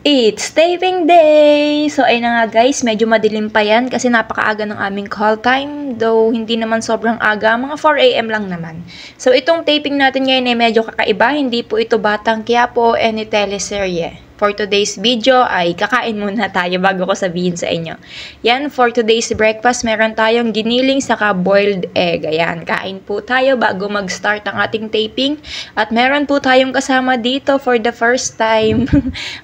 It's taping day! So, ayun na nga guys, medyo madilim pa yan kasi napakaaga ng aming call time. Though, hindi naman sobrang aga, mga 4 AM lang naman. So, itong taping natin ngayon ay medyo kakaiba. Hindi po ito Batang Quiapo any teleserye. For today's video ay kakain muna tayo bago ko sabihin sa inyo. Yan, for today's breakfast, meron tayong giniling saka boiled egg. Ayan, kain po tayo bago mag-start ang ating taping. At meron po tayong kasama dito for the first time.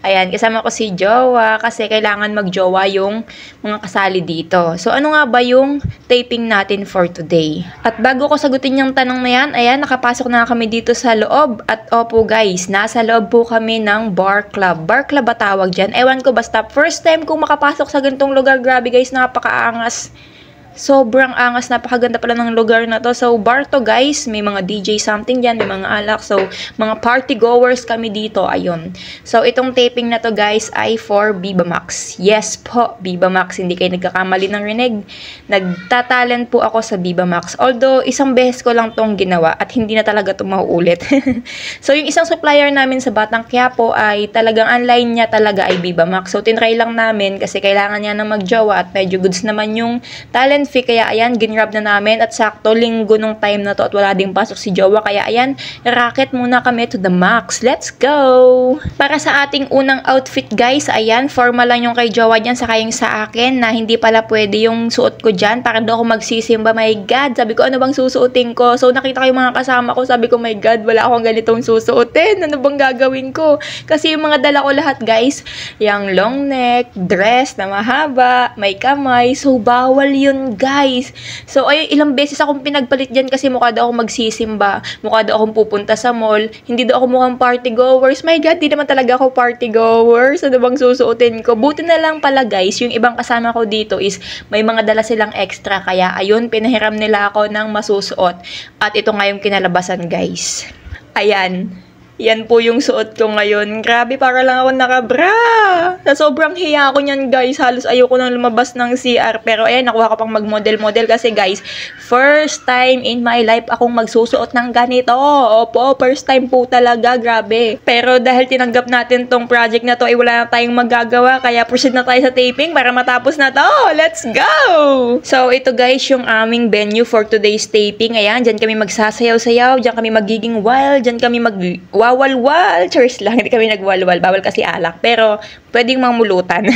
Ayan, kasama ko si Jowa kasi kailangan mag-jowa yung mga kasali dito. So, ano nga ba yung taping natin for today? At bago ko sagutin yung tanong na yan, ayan, nakapasok na kami dito sa loob. At opo guys, nasa loob po kami ng bar club. Bar club ba tawag dyan? Ewan ko, basta first time kong makapasok sa ganitong lugar. Grabe guys, napakaangas. Sobrang angas, napakaganda pala ng lugar na to. So, bar to guys, may mga DJ something dyan, may mga alak. So, mga party goers kami dito, ayun. So, itong taping na to guys ay for Viva Max. Yes po, Viva Max, hindi kayo nagkakamali ng rinig. Nagtatalent po ako sa Viva Max. Although, isang beses ko lang tong ginawa at hindi na talaga ito mauulit. So, yung isang supplier namin sa Batang Quiapo ay talagang online niya talaga ay Viva Max. So, tinry lang namin kasi kailangan niya na magjowa at medyo goods naman yung talent fee, kaya ayan, ginrab na namin at sakto linggo nung time na to at wala ding pasok si Jowa, kaya ayan, racket muna kami to the max. Let's go! Para sa ating unang outfit guys, ayan, formal lang yung kay Jowa dyan saka yung sa akin na hindi pala pwede yung suot ko dyan para daw ako magsisimba. My God, sabi ko ano bang susuotin ko? So nakita ko yung mga kasama ko, sabi ko my God, wala akong ganitong susuotin, ano bang gagawin ko? Kasi yung mga dala ko lahat guys, yung long neck, dress na mahaba, may kamay, so bawal yun guys. So, ay, ilang beses akong pinagpalit dyan kasi mukha daw akong magsisimba. Mukha daw akong pupunta sa mall. Hindi daw ako mukhang party goers. My God, di naman talaga ako party goers. Ano bang susuotin ko? Buti na lang pala guys, yung ibang kasama ko dito is may mga dala silang extra. Kaya, ayun, pinahiram nila ako ng masusuot. At ito nga yung kinalabasan guys. Ayan. Yan po yung suot ko ngayon. Grabe, para lang ako nakabra. Na sobrang hiya ko niyan guys. Halos ayoko nang lumabas ng CR. Pero ayan, nakuha ko pang mag-model-model kasi guys, first time in my life akong magsusuot ng ganito. Opo, first time po talaga. Grabe. Pero dahil tinanggap natin tong project na to, ay wala na tayong magagawa. Kaya proceed na tayo sa taping para matapos na to. Let's go! So, ito guys, yung aming venue for today's taping. Ayan, dyan kami magsasayaw-sayaw. Dyan kami magiging wild. Dyan kami wawal-wal. Cheers lang. Hindi kami nagwalwal. Bawal kasi alak. Pero, pwedeng mamulutan.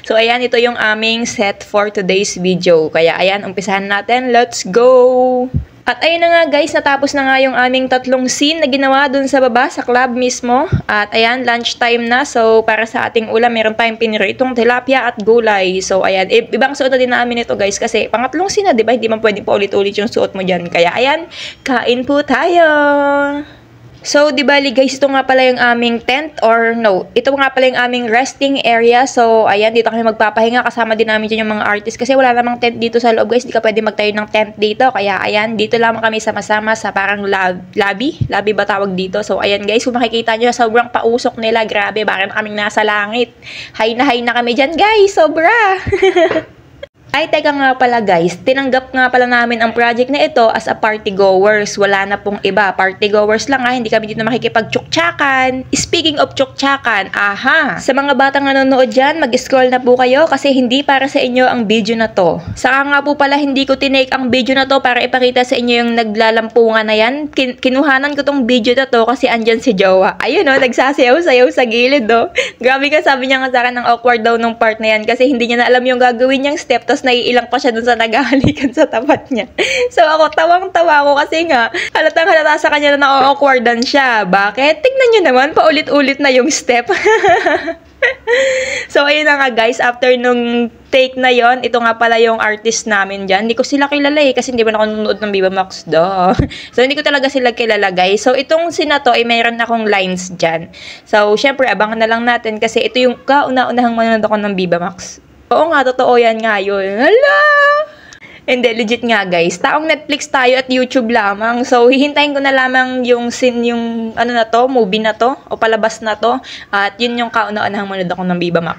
So, ayan. Ito yung aming set for today's video. Kaya, ayan. Umpisahan natin. Let's go! At ayun na nga guys, natapos na nga yung aming tatlong scene na ginawa dun sa baba, sa club mismo. At ayan, lunch time na. So, para sa ating ulam, meron tayong piniritong tilapia at gulay. So, ayan, ibang suot na din namin ito guys. Kasi pangatlong scene na, diba? Hindi man pwedeng paulit-ulit yung suot mo dyan. Kaya ayan, kain po tayo! So, di bali guys, ito nga pala yung aming tent or no, ito nga pala yung aming resting area. So, ayan, dito kami magpapahinga. Kasama din namin dyan yung mga artist kasi wala namang tent dito sa loob guys. Di ka pwede magtayo ng tent dito. Kaya, ayan, dito lamang kami sama-sama sa parang lobby. Lobby ba tawag dito? So, ayan guys, kung makikita nyo, sobrang pausok nila. Grabe, parang kaming nasa langit. Hay na kami dyan guys, sobra! Ay, teka nga pala guys, tinanggap nga pala namin ang project na ito as a party goers. Wala na pong iba. Party goers lang hindi kami dito makikipag-tsuktsakan. Speaking of tsuktsakan, aha! Sa mga batang nanonood dyan, mag-scroll na po kayo kasi hindi para sa inyo ang video na to. Saka nga po pala hindi ko tinake ang video na to para ipakita sa inyo yung naglalampungan na yan. Kinuhanan ko tong video na to kasi andyan si Jowa. Ayun o, nagsasayaw-sayaw sa gilid o. Grabe ka, sabi niya nga sa akin ng awkward daw nung part na yan kasi hindi niya na alam yung gagawin niyang step. Tapos naiilang pa siya dun sa naghahalikan sa tapat niya. So ako, tawang-tawa ako kasi nga, halata sa kanya na na-awkwardan siya. Bakit? Tignan nyo naman, paulit-ulit na yung step. So ayun na nga guys, after nung take na yon, ito nga pala yung artist namin dyan. Hindi ko sila kilala kasi hindi ba ako nanonood ng Viva Max do. So hindi ko talaga sila kilala guys. So itong sina to ay mayroon akong lines dyan. So syempre abangan na lang natin kasi ito yung kauna-unahang manonood ako ng Viva Max. Oo nga, totoo yan nga yun. Hala! Hindi, legit nga guys. Taong Netflix tayo at YouTube lamang. So, hihintayin ko na lamang yung scene, yung ano na to, movie na to, o palabas na to. At yun yung kauna-unahang manood ako ng Viva Max.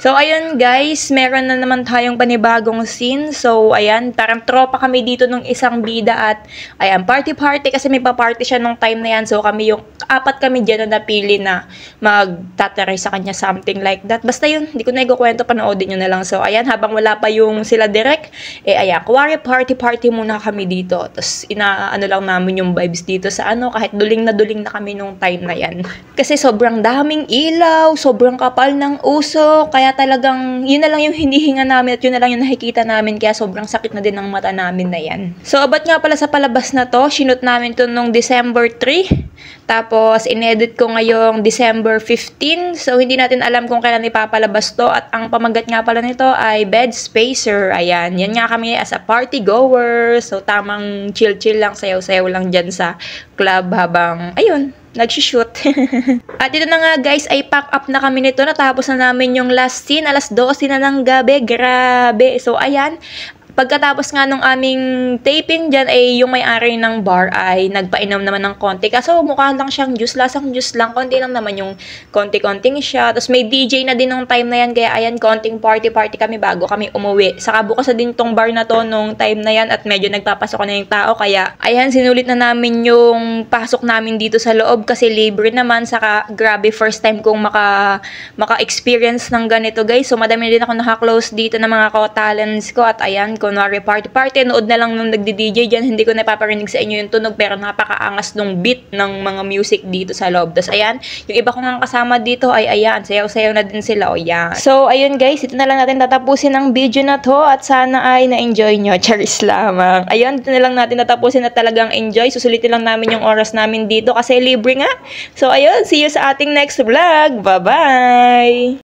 So, ayun guys, meron na naman tayong panibagong scene. So, ayan, parang tropa kami dito nung isang bida at, ayan, party-party kasi may pa-party siya nung time na yan. So, kami yung apat kami dyan na napili na magtataray sa kanya, something like that. Basta yun, hindi ko na ikukwento, panoodin nyo na lang. So, ayan, habang wala pa yung sila direct, ayan, kuwari party-party muna kami dito. Tapos, ano lang namin yung vibes dito sa kahit duling na kami nung time na yan. Kasi sobrang daming ilaw, sobrang kapal ng usok, kaya talagang yun na lang yung hinihinga namin at yun na lang yung nakikita namin, kaya sobrang sakit na din ng mata namin na yan. So, abot nga pala sa palabas na to, shoot namin to nung December 3, tapos inedit ko ngayong December 15, so hindi natin alam kung kailan ipapalabas to, at ang pamagat nga pala nito ay Bed Spacer. Ayan, yan nga kami as a party goer, so tamang chill-chill lang, sayaw-sayaw lang dyan sa club habang, ayun, nag-shoot. At ito na nga guys, ay pack up na kami nito. Natapos na namin yung last scene. Alas 12 na ng gabi. Grabe. So, ayan. Pagkatapos nga nung aming taping dyan, ay yung may-ari ng bar ay nagpainom naman ng konti. Kaso mukha lang siyang juice, lasang juice lang. Konti lang naman yung konti-konting siya. Tapos may DJ na din nung time na yan. Kaya ayan, konting party-party kami bago kami umuwi. Saka bukas na din tong bar na to nung time na yan at medyo nagpapasok na yung tao. Kaya ayan, sinulit na namin yung pasok namin dito sa loob kasi libre naman. Saka grabe, first time kong maka-experience ng ganito guys. So madami din ako naka-close dito ng mga ko-talents ko. At ayan, kunwari party-party, nood na lang nung nagdi-DJ dyan, hindi ko napaparinig sa inyo yung tunog, pero napakaangas nung beat ng mga music dito sa loob. Tapos ayan, yung iba kong kasama dito ay ayan, sayaw-sayaw na din sila, o yan. So ayun guys, ito na lang natin tatapusin ang video na to at sana ay na-enjoy nyo. Charis lamang. Ayun, ito na lang natin tatapusin at talagang enjoy. Susulitin lang namin yung oras namin dito kasi libre nga. So ayun, see you sa ating next vlog. Bye-bye!